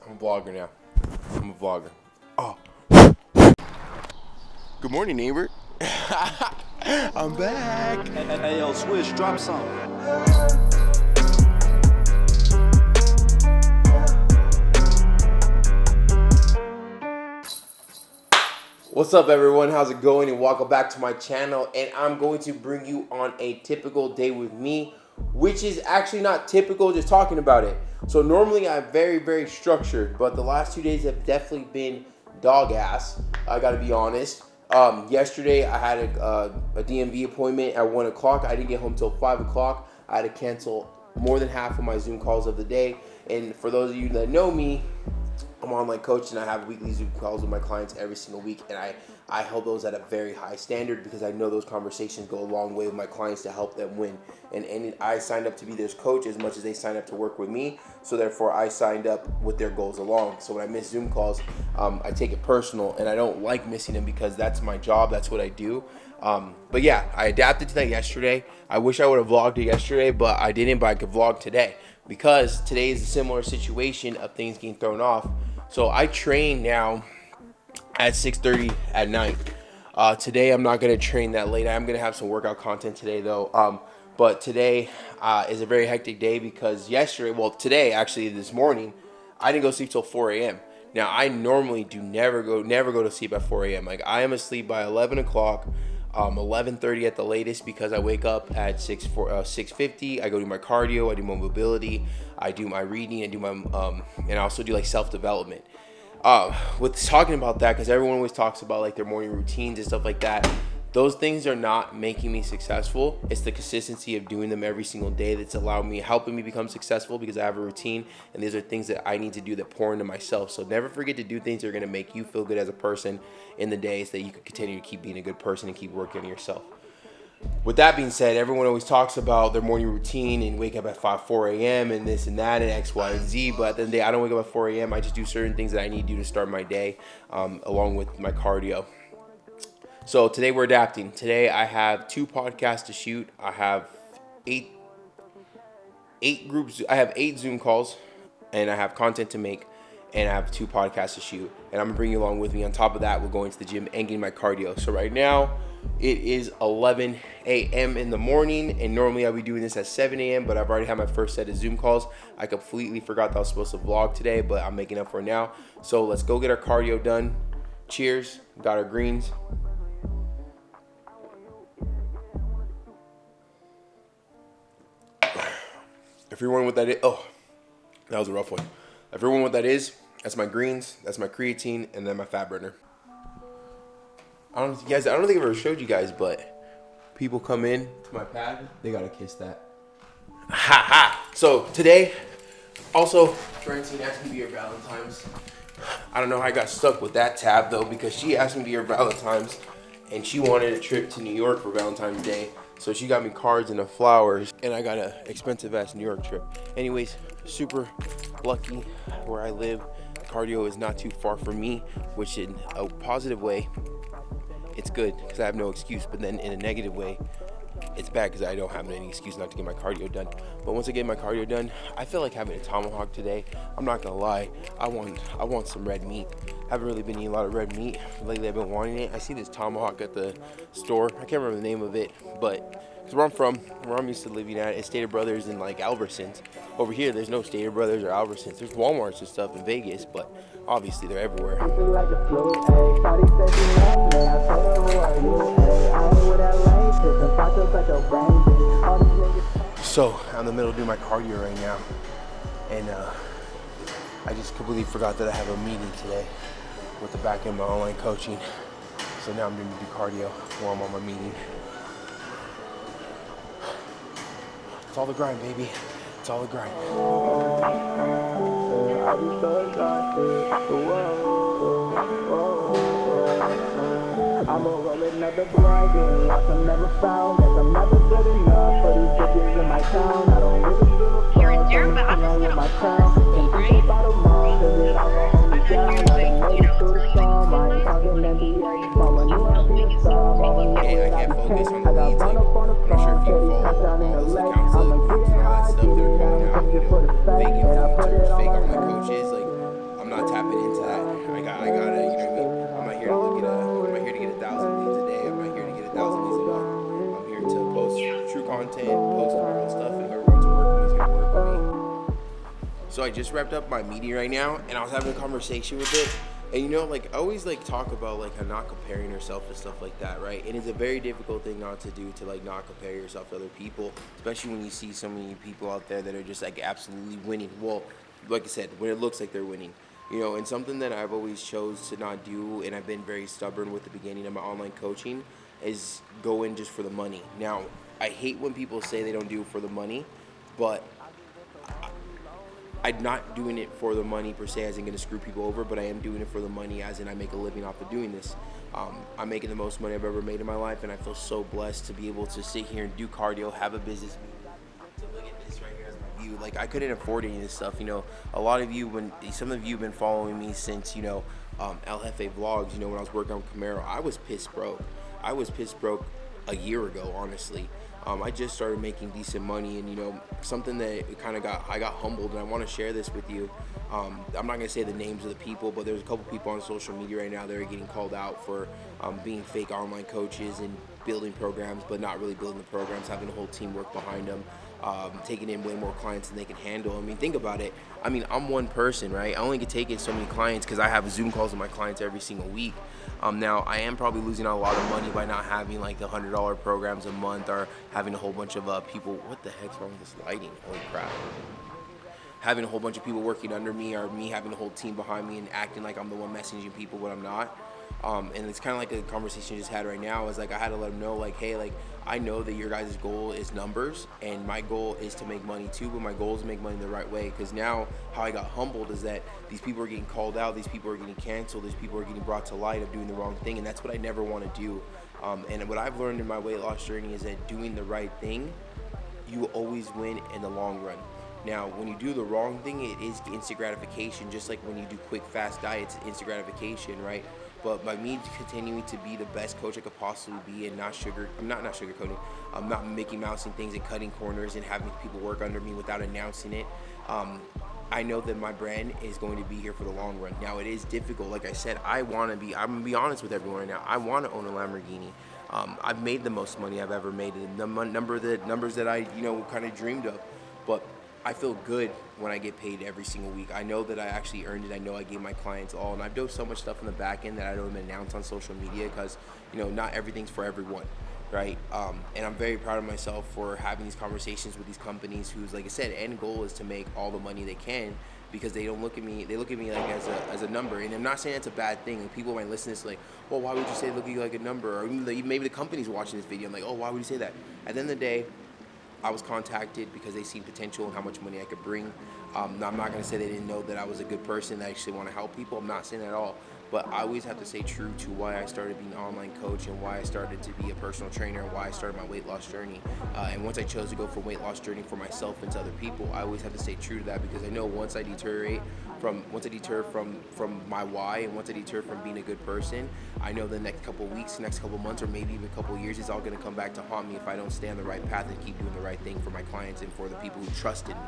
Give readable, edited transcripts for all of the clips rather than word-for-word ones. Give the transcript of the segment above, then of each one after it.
I'm a vlogger now. I'm a vlogger. Oh. Good morning, neighbor. I'm back. Hey, yo, Swish, drop some. What's up, everyone? How's it going? And welcome back to my channel. And I'm going to bring you on a typical day with me, which is actually not typical, just talking about it. So normally I'm very structured, but the last 2 days have definitely been dog ass. I gotta be honest. Yesterday I had a DMV appointment at 1 o'clock. I didn't get home till 5 o'clock. I had to cancel more than half of my Zoom calls of the day. And for those of you that know me, I'm online coach and I have weekly Zoom calls with my clients every single week, and I hold those at a very high standard because I know those conversations go a long way with my clients to help them win. And I signed up to be their coach as much as they signed up to work with me, so therefore I signed up with their goals along. So when I miss Zoom calls, I take it personal, and I don't like missing them because that's my job, that's what I do. But yeah, I adapted to that yesterday. I wish I would have vlogged it yesterday, but I didn't, but I could vlog today because today is a similar situation of things getting thrown off. So I train now at 6:30 at night. Today I'm not going to train that late. I'm going to have some workout content today though. But today is a very hectic day because today actually this morning, I didn't go sleep till 4 a.m. Now I normally never go to sleep at 4 a.m. Like I am asleep by 11 o'clock. 11:30 at the latest because I wake up at 6:50. I go do my cardio, I do my mobility, I do my reading, I do my and I also do like self-development. With talking about that, because everyone always talks about like their morning routines and stuff like that. Those things are not making me successful. It's the consistency of doing them every single day that's helping me become successful because I have a routine, and these are things that I need to do that pour into myself. So never forget to do things that are going to make you feel good as a person in the days that you can continue to keep being a good person and keep working on yourself. With that being said, everyone always talks about their morning routine and wake up at 4 a.m. and this and that and X, Y, and Z. But at the end of the day, I don't wake up at 4 a.m. I just do certain things that I need to do to start my day along with my cardio. So today we're adapting. Today I have 2 podcasts to shoot. I have eight groups. I have 8 Zoom calls, and I have content to make, and I have 2 podcasts to shoot. And I'm gonna bring you along with me. On top of that, we're going to the gym and getting my cardio. So right now it is 11 a.m. in the morning, and normally I'll be doing this at 7 a.m. But I've already had my first set of Zoom calls. I completely forgot that I was supposed to vlog today, but I'm making up for it now. So let's go get our cardio done. Cheers. Got our greens. If you're wondering what that is, that was a rough one. If you're wondering what that is, that's my greens, that's my creatine, and then my fat burner. I don't think I've ever showed you guys, but people come in to my pad, they gotta kiss that. Ha ha! So today, also, Francine asked me to be her Valentine's. I don't know how I got stuck with that tab though, because she asked me to be her Valentine's, and she wanted a trip to New York for Valentine's Day. So she got me cards and the flowers, and I got an expensive ass New York trip. Anyways, super lucky where I live. Cardio is not too far from me, which in a positive way, it's good because I have no excuse. But then in a negative way, it's bad because I don't have any excuse not to get my cardio done. But once I get my cardio done, I feel like having a tomahawk today. I'm not gonna lie, I want some red meat. I haven't really been eating a lot of red meat lately. I've been wanting it. I see this tomahawk at the store. I can't remember the name of it, but because where I'm used to living at, is Stater Brothers and like Albertsons. Over here, there's no Stater Brothers or Albertsons. There's Walmarts and stuff in Vegas, but obviously they're everywhere. So I'm in the middle of doing my cardio right now, and I just completely forgot that I have a meeting today with the back end of my online coaching. So now I'm going to do cardio while I'm on my meeting. It's all the grind, baby. It's all the grind. I'm a roll another blind game, lost I'm never found. Guess I'm never good enough for these bitches in my town. I don't really give a fuck. You're in there, but I'm just gonna my town. Can't think about a mom, cause it all on me down. I done made it through the storm, I ain't talking NBA. Mama knew I'd be a star, mama knew I can't focus on the leads, like, I'm not sure if you follow all those accounts, like, and all that stuff that are calling out, fake influencers, fake online coaches, like, I just wrapped up my meeting right now, and I was having a conversation with it. And you know, like, I always like talk about like not comparing yourself and stuff like that, right? And it's a very difficult thing not to do, to like not compare yourself to other people, especially when you see so many people out there that are just like absolutely winning. Well, like I said, when it looks like they're winning, you know. And something that I've always chose to not do, and I've been very stubborn with the beginning of my online coaching, is go in just for the money. Now, I hate when people say they don't do it for the money, but I'm not doing it for the money per se, as in going to screw people over, but I am doing it for the money, as in I make a living off of doing this. I'm making the most money I've ever made in my life, and I feel so blessed to be able to sit here and do cardio, have a business meeting, to look at this right here as my view. Like, I couldn't afford any of this stuff, you know. A lot of you, some of you have been following me since, you know, El Jefe Vlogs, you know, when I was working on Camaro, I was pissed broke. I was pissed broke a year ago, honestly. I just started making decent money, and you know, something that I got humbled, and I want to share this with you. I'm not gonna say the names of the people, but there's a couple people on social media right now that are getting called out for being fake online coaches and building programs, but not really building the programs, having a whole team work behind them, taking in way more clients than they can handle. I mean, think about it. I mean, I'm one person, right? I only can take in so many clients because I have Zoom calls with my clients every single week. Now, I am probably losing out a lot of money by not having like the $100 programs a month, or having a whole bunch of people. What the heck's wrong with this lighting? Holy crap. Having a whole bunch of people working under me, or me having a whole team behind me and acting like I'm the one messaging people when I'm not. And it's kind of like a conversation I just had right now. Is like, I had to let them know, like, hey, like, I know that your guys' goal is numbers, and my goal is to make money too, but my goal is to make money the right way. Because now, how I got humbled is that these people are getting called out, these people are getting canceled, these people are getting brought to light of doing the wrong thing, and that's what I never want to do. And what I've learned in my weight loss journey is that doing the right thing, you will always win in the long run. Now, when you do the wrong thing, it is instant gratification, just like when you do quick, fast diets, instant gratification, right? But by me continuing to be the best coach I could possibly be, and not sugarcoating, I'm not Mickey Mousing things and cutting corners and having people work under me without announcing it. I know that my brand is going to be here for the long run. Now, it is difficult. Like I said, I'm going to be honest with everyone right now. I want to own a Lamborghini. I've made the most money I've ever made, the numbers that I, you know, kind of dreamed of. But I feel good when I get paid every single week. I know that I actually earned it. I know I gave my clients all, and I've done so much stuff in the back end that I don't even announce on social media, because, you know, not everything's for everyone, right? And I'm very proud of myself for having these conversations with these companies whose, like I said, end goal is to make all the money they can, because they don't look at me. They look at me like as a number, and I'm not saying it's a bad thing. Like, people might listen to this like, well, why would you say look at you like a number? Or maybe the company's watching this video. I'm like, oh, why would you say that? At the end of the day, I was contacted because they seen potential and how much money I could bring. I'm not going to say they didn't know that I was a good person, that I actually want to help people. I'm not saying that at all. But I always have to stay true to why I started being an online coach, and why I started to be a personal trainer, and why I started my weight loss journey. And once I chose to go for a weight loss journey for myself and to other people, I always have to stay true to that, because I know once I deter from my why, and once I deter from being a good person, I know the next couple of weeks, next couple of months, or maybe even a couple of years, it's all going to come back to haunt me if I don't stay on the right path and keep doing the right thing for my clients and for the people who trusted me.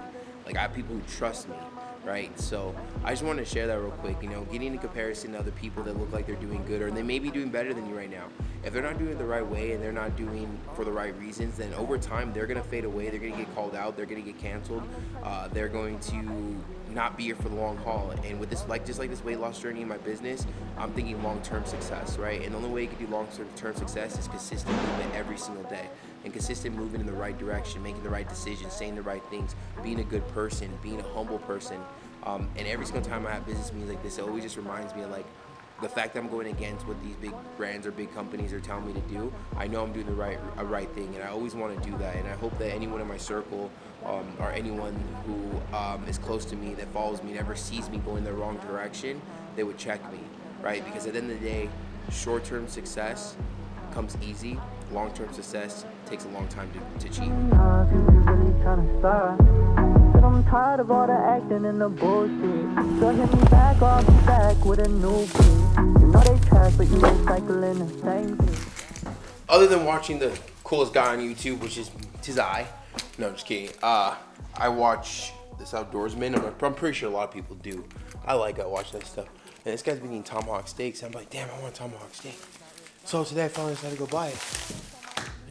Like, I have people who trust me, right? So I just wanted to share that real quick. You know, getting in comparison to other people that look like they're doing good, or they may be doing better than you right now. If they're not doing it the right way, and they're not doing for the right reasons, then over time they're gonna fade away. They're gonna get called out. They're gonna get canceled. They're going to not be here for the long haul. And with this, just like this weight loss journey in my business, I'm thinking long-term success, right? And the only way you can do long-term success is consistent movement every single day, and consistent movement in the right direction, making the right decisions, saying the right things, being a good person, being a humble person. And every single time I have business meetings like this, it always just reminds me of, like, the fact that I'm going against what these big brands or big companies are telling me to do. I know I'm doing the right thing, and I always want to do that. And I hope that anyone in my circle, or anyone who is close to me, that follows me, never sees me going the wrong direction, they would check me, right? Because at the end of the day, short-term success comes easy. Long-term success takes a long time to achieve. I'm tired of all the acting and the bullshit. So hit me back off the back with a new beat. You know they trash, but you recycling the same thing. Other than watching the coolest guy on YouTube, which is Tizai. No, I'm just kidding. I watch this Outdoorsman. I'm pretty sure a lot of people do. I watch that stuff. And this guy's been eating tomahawk steaks. I'm like, damn, I want a tomahawk steak. So today I finally decided to go buy it.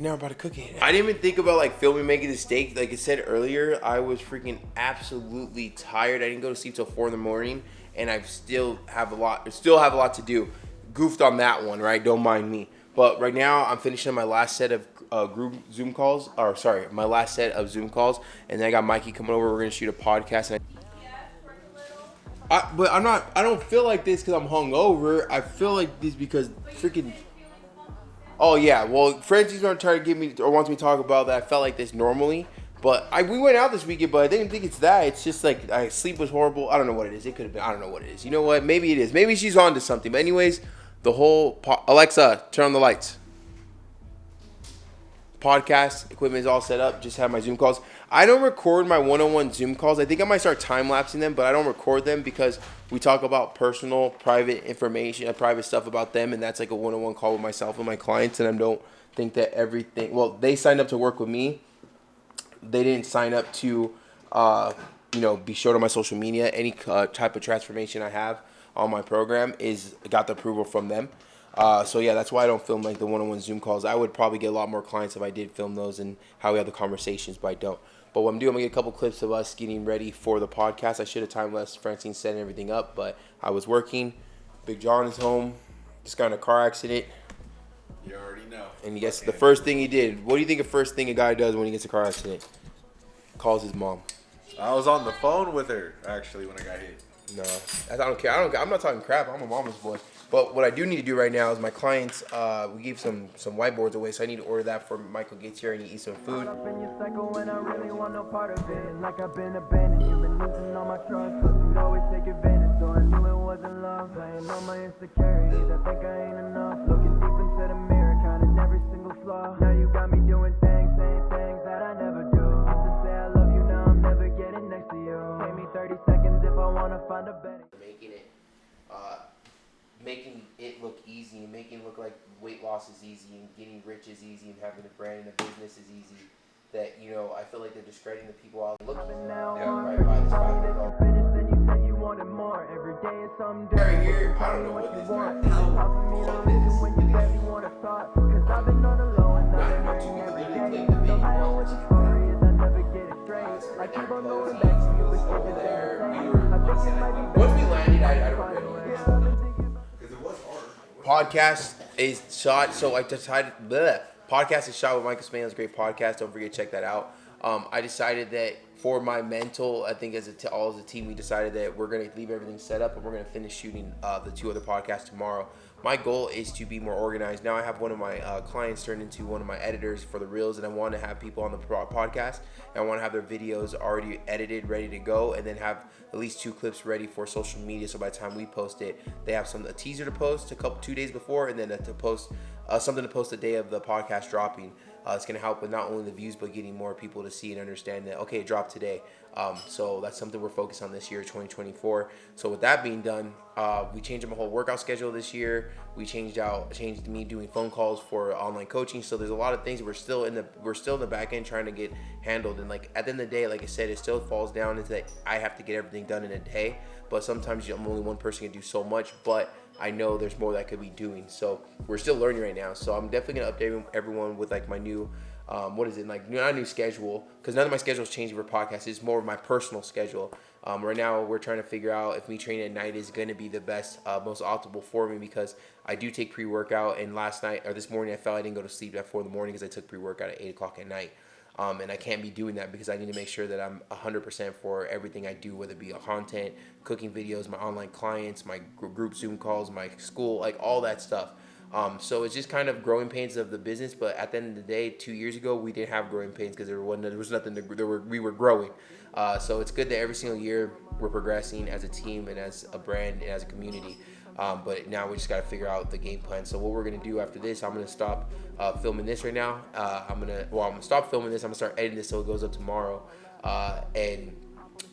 Now I'm about to cook it. I didn't even think about like filming making the steak. Like I said earlier, I was freaking absolutely tired. I didn't go to sleep till 4 in the morning, and I still have a lot to do. Goofed on that one, right? Don't mind me. But right now, I'm finishing my last set of my last set of Zoom calls, and then I got Mikey coming over. We're gonna shoot a podcast. But I'm not. I don't feel like this because I'm hungover. I feel like this because freaking. Oh yeah, well, Francie's gonna try to give me or wants me to talk about that. I felt like this normally, but we went out this weekend, but I didn't think it's that. It's just like sleep was horrible. I don't know what it is. It could have been. I don't know what it is. You know what? Maybe it is. Maybe she's on to something. But anyways, the whole Alexa, turn on the lights. Podcast equipment is all set up. Just have my Zoom calls. I don't record my one-on-one Zoom calls. I think I might start time-lapsing them, but I don't record them because we talk about personal, private information, private stuff about them, and that's like a one-on-one call with myself and my clients, and I don't think that everything... Well, they signed up to work with me. They didn't sign up to, be showed on my social media. Any type of transformation I have on my program got the approval from them. So yeah, that's why I don't film like the one-on-one Zoom calls. I would probably get a lot more clients if I did film those and how we have the conversations, but I don't. But what I'm doing, I'm going to get a couple clips of us getting ready for the podcast. I should have time-lapsed Francine setting everything up, but I was working. Big John is home. Just got in a car accident. You already know. And he gets the first thing he did. What do you think the first thing a guy does when he gets a car accident? Calls his mom. I was on the phone with her, actually, when I got hit. No, I don't care. I'm not talking crap. I'm a mama's boy. But what I do need to do right now is my clients, we gave some whiteboards away, so I need to order that for Michael gets here and he eats some food. Up in your cycle when I really want no part of it. Like I've been abandoned, you've been losing all my trust. Cause you'd always take advantage, so I knew it wasn't love. Playing on my insecurities, I think I ain't enough. Looking deep into the mirror, counting every single flaw. Now you got me doing things, saying things that I never do. Used to say I love you, now I'm never getting next to you. Take me 30 seconds if I wanna find a better. Making it look easy and making it look like weight loss is easy and getting rich is easy and having a brand and a business is easy. That, I feel like they're discrediting the people out looking right by this $500. Then you said you wanted more. Every day is something different. Right here, I don't know what this is. When you said you want to start, cause I've been on the low and I've been hurting every day. No matter what the story is, I never get it straight. I keep on going back to you, but you're just the same. I think it might be better. Once we landed, I don't really know. Podcast is shot, so I decided. Podcast is shot with Michael Span's great podcast. Don't forget to check that out. I decided that for my mental, I think as a team, we decided that we're gonna leave everything set up and we're gonna finish shooting the 2 other podcasts tomorrow. My goal is to be more organized. Now I have one of my clients turned into one of my editors for the reels, and I want to have people on the podcast, and I want to have their videos already edited, ready to go, and then have at least 2 clips ready for social media. So by the time we post it, they have a teaser to post 2 days before, and then to post something to post the day of the podcast dropping. It's going to help with not only the views, but getting more people to see and understand that, okay, it dropped today. So that's something we're focused on this year, 2024. So with that being done, we changed my whole workout schedule this year. We changed me doing phone calls for online coaching. So there's a lot of things we're still in the back end trying to get handled. And like at the end of the day, like I said, it still falls down into that I have to get everything done in a day. But sometimes I'm only one person can do so much. But I know there's more that I could be doing. So we're still learning right now. So I'm definitely gonna update everyone with like my new. Not a new schedule, because none of my schedule is changing for podcasts. It's more of my personal schedule. Right now, we're trying to figure out if me training at night is going to be the best, most optimal for me, because I do take pre-workout, and this morning, I felt I didn't go to sleep at 4 in the morning because I took pre-workout at 8 o'clock at night. And I can't be doing that because I need to make sure that I'm 100% for everything I do, whether it be content, cooking videos, my online clients, my group Zoom calls, my school, like all that stuff. So it's just kind of growing pains of the business, but at the end of the day, 2 years ago, we didn't have growing pains because there was nothing. We were growing. So it's good that every single year we're progressing as a team and as a brand and as a community. But now we just got to figure out the game plan. So what we're gonna do after this, I'm gonna stop filming this right now. I'm gonna stop filming this. I'm gonna start editing this so it goes up tomorrow, and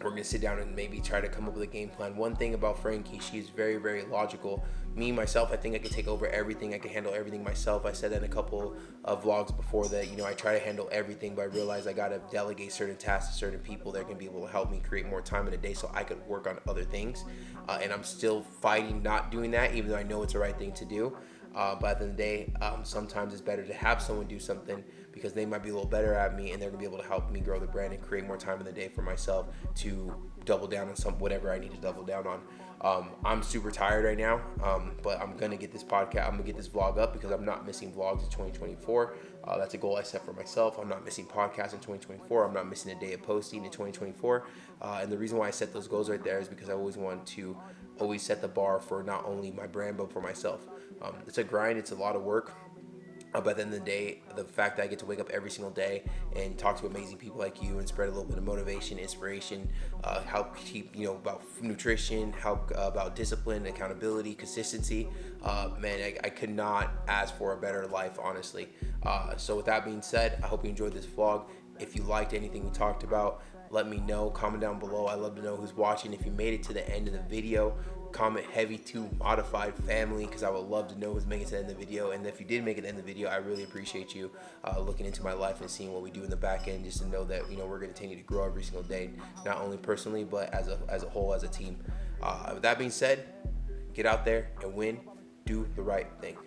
we're going to sit down and maybe try to come up with a game plan. One thing about Frankie, she's very, very logical. Me, myself, I think I can take over everything. I can handle everything myself. I said that in a couple of vlogs before that, I try to handle everything, but I realized I got to delegate certain tasks to certain people that are going to be able to help me create more time in a day so I could work on other things. And I'm still fighting not doing that, even though I know it's the right thing to do. But at the end of the day, sometimes it's better to have someone do something because they might be a little better at me and they're gonna be able to help me grow the brand and create more time in the day for myself to double down on whatever I need to double down on. I'm super tired right now, but I'm gonna get this vlog up because I'm not missing vlogs in 2024. That's a goal I set for myself. I'm not missing podcasts in 2024. I'm not missing a day of posting in 2024. And the reason why I set those goals right there is because I always want to always set the bar for not only my brand but for myself. It's a grind. It's a lot of work. But at the end of the day, the fact that I get to wake up every single day and talk to amazing people like you and spread a little bit of motivation, inspiration, help keep, about nutrition, help about discipline, accountability, consistency, man, I could not ask for a better life, honestly. So with that being said, I hope you enjoyed this vlog. If you liked anything we talked about, let me know. Comment down below. I love to know who's watching. If you made it to the end of the video, comment heavy to modified family because I would love to know who's making it to the end of the video. And if you did make it to the end of the video, I really appreciate you looking into my life and seeing what we do in the back end, just to know that we're going to continue to grow every single day, not only personally but as a whole, as a team. With that being said, get out there and win. Do the right thing.